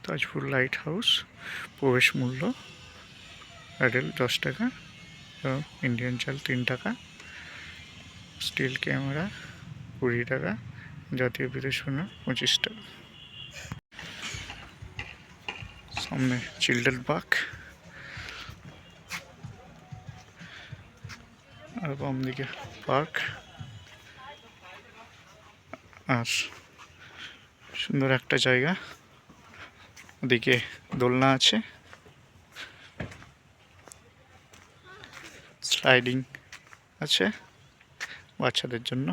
Tajpur light house. প্রবেশ মূল্য adult 10 টাকা এবং ইন্ডিয়ান চাল 3 টাকা, স্টিল ক্যামেরা 20 টাকা, জাতীয় বিদেশ পণ্য 25 টাকা। সামনে চিলড্রেন পার্ক আর বাম দিকে পার্ক আর সুন্দর একটা জায়গা। ওদিকে দোলনা আছে, স্লাইডিং আছে বাচ্চাদের জন্য।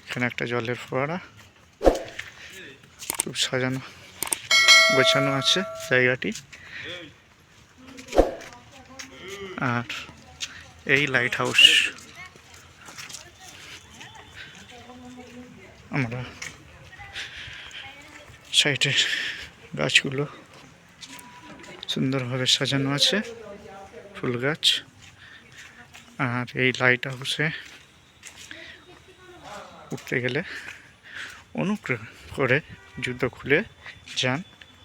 এখানে একটা জলের ফোয়ারা, খুব সাজানো গোছানো আছে জায়গাটি। আর এই লাইট হাউস আমরা সাইডের গাছগুলো সুন্দরভাবে সাজানো আছে, ফুল গাছ। আর এই লাইট হাউসে উঠতে গেলে অনুগ্রহ করে জুতো খুলে যান।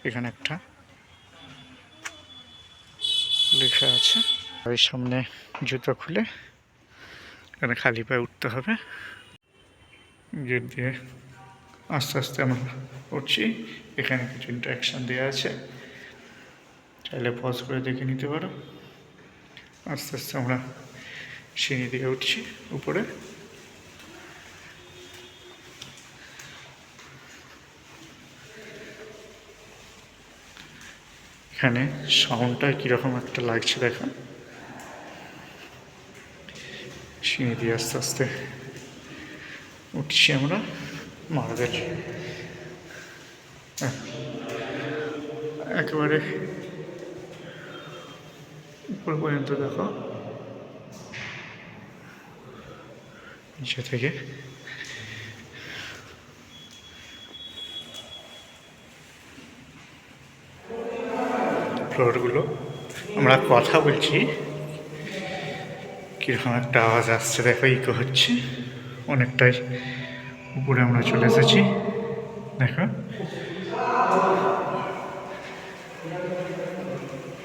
এখানে একটা লেখা আছে, আর সামনে জুতো খুলে এখানে খালি পায়ে উঠতে হবে। গেট দিয়ে আস্তে আস্তে আমরা উঠছি। এখানে কিছু ইন্টারাকশান দেওয়া আছে, চাইলে পজ করে দেখে নিতে পারো। আস্তে আস্তে আমরা সিঁড়ি দিয়ে উঠছি উপরে। এখানে সাউন্ডটা কীরকম একটা লাগছে দেখো। সিঁড়ি দিয়ে আস্তে আস্তে উঠছি আমরা মহারাজের একেবারে উপর পর্যন্ত দেখো। নিচে থেকে ফ্লোরগুলো, আমরা কথা বলছি কীরকম একটা আওয়াজ আসছে দেখো, ইকো হচ্ছে অনেকটাই। উপরে আমরা চলে এসেছি দেখো।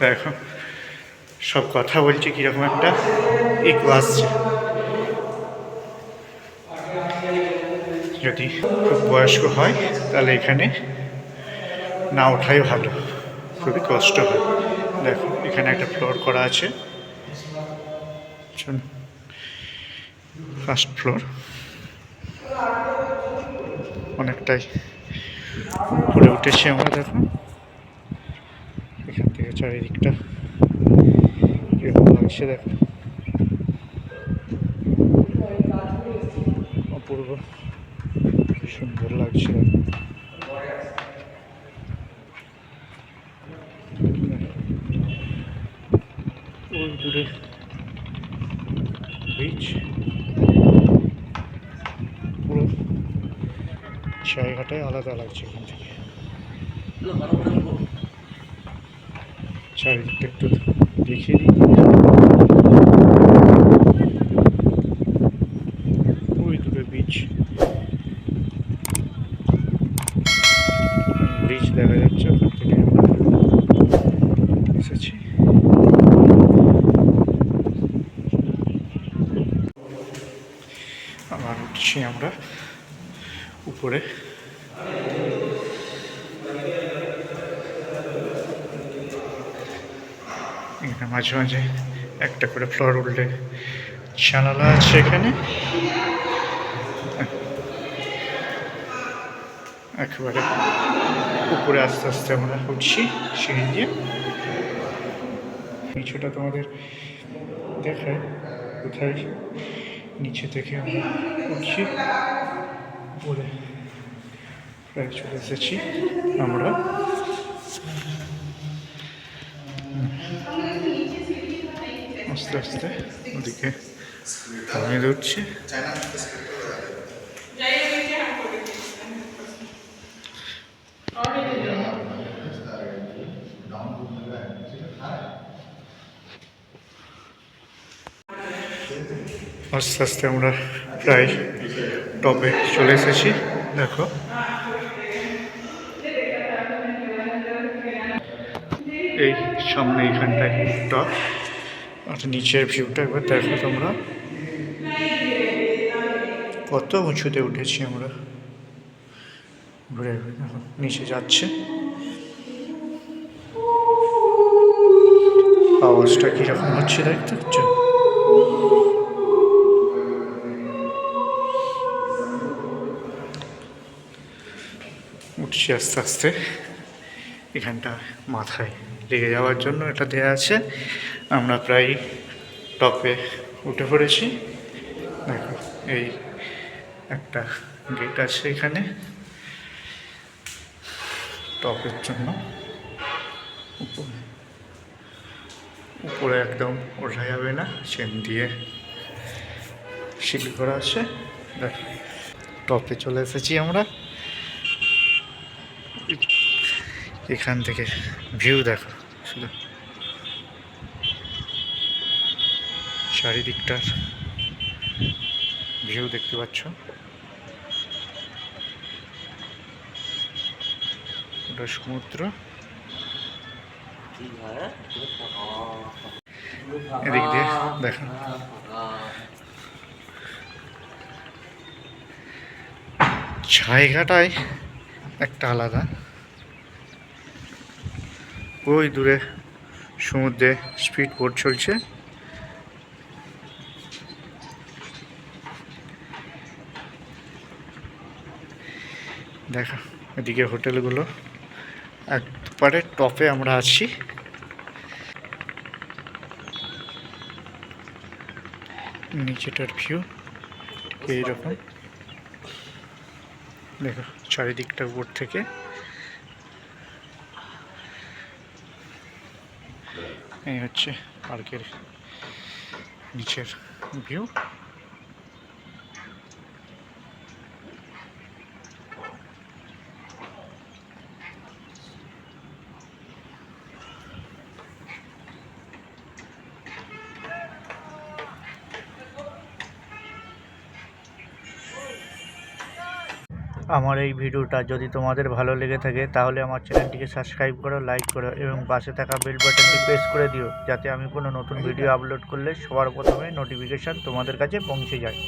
দেখো সব কথা বলছি কীরকম একটা ইকো আসছে। যদি খুব বয়স্ক হয় তাহলে এখানে না ওঠাই ভালো, খুবই কষ্ট হয়। দেখো এখানে একটা ফ্লোর করা আছে, ফার্স্ট ফ্লোর। অনেকটাই উপরে উঠেছি আমরা। দেখো এখান থেকে চারিদিকটা এরকম লাগছে, দেখো অপূর্ব সুন্দর লাগছে। ওই দূরে বিচ, পুরো জায়গাটাই আলাদা লাগছে এখান থেকে। চারিদিকটা একটু দেখিয়ে দিই। ওই দূরে বিচ, ব্রিজ দেখা যাচ্ছে, ওখান থেকে আমরা এসেছি। আবার উঠছি আমরা উপরে। এখানে মাঝে মাঝে একটা করে ফ্লোর উঠলে জানালা আছে এখানে। একেবারে উপরে আস্তে আস্তে আমরা উঠছি সিঁড়ি দিয়ে। নিচেটা তোমাদের দেখায় কোথায়, নিচে থেকে আমরা উঠছি উপরে। প্রায় চলে এসেছি আমরা। আস্তে আস্তে ওদিকে নামিয়ে উঠছি। আস্তে আস্তে আমরা প্রায় টপে চলে এসেছি। দেখো এই সামনে এখানটায় টপ আর নিচের ভিউটা একবার দেখো তোমরা, কত উঁচুতে উঠেছি আমরা। ঘুরে ঘুরে দেখো নিচে যাচ্ছে, আওয়াজটা কিরকম হচ্ছে দেখতে পাচ্ছ। উঠছি আস্তে আস্তে, এখানটা মাথায় লেগে যাওয়ার জন্য এটা দেয়া আছে। আমরা প্রায় টপে উঠে পড়েছি। দেখো এই একটা গেট আছে এখানে টপের জন্য, উপরে একদম ওঠা যাবে না, চেন দিয়ে সিল করা আছে। দেখো টপে চলে এসেছি আমরা। এখান থেকে ভিউ দেখো শুধু, চারিদিকটার ভিউ দেখতে পাচ্ছ। ওটা সমুদ্র, এদিক দিয়ে দেখো জায়গাটাই একটা আলাদা। ওই দূরে সমুদ্রে স্পিড বোট চলছে। দেখো এদিকে হোটেলগুলো, একবারে টপে আমরা আছি। নিচেটার ভিউ এইরকম দেখো, চারিদিকটা উপর থেকে। এই হচ্ছে পার্কের নিচের ভিউ। আমার এই ভিডিওটা যদি তোমাদের ভালো লেগে থাকে তাহলে আমার চ্যানেলটিকে সাবস্ক্রাইব করো, লাইক করো এবং পাশে থাকা বেল বাটনটি প্রেস করে দিও, যাতে আমি কোনো নতুন ভিডিও আপলোড করলে সবার প্রথমে নোটিফিকেশান তোমাদের কাছে পৌঁছে যায়।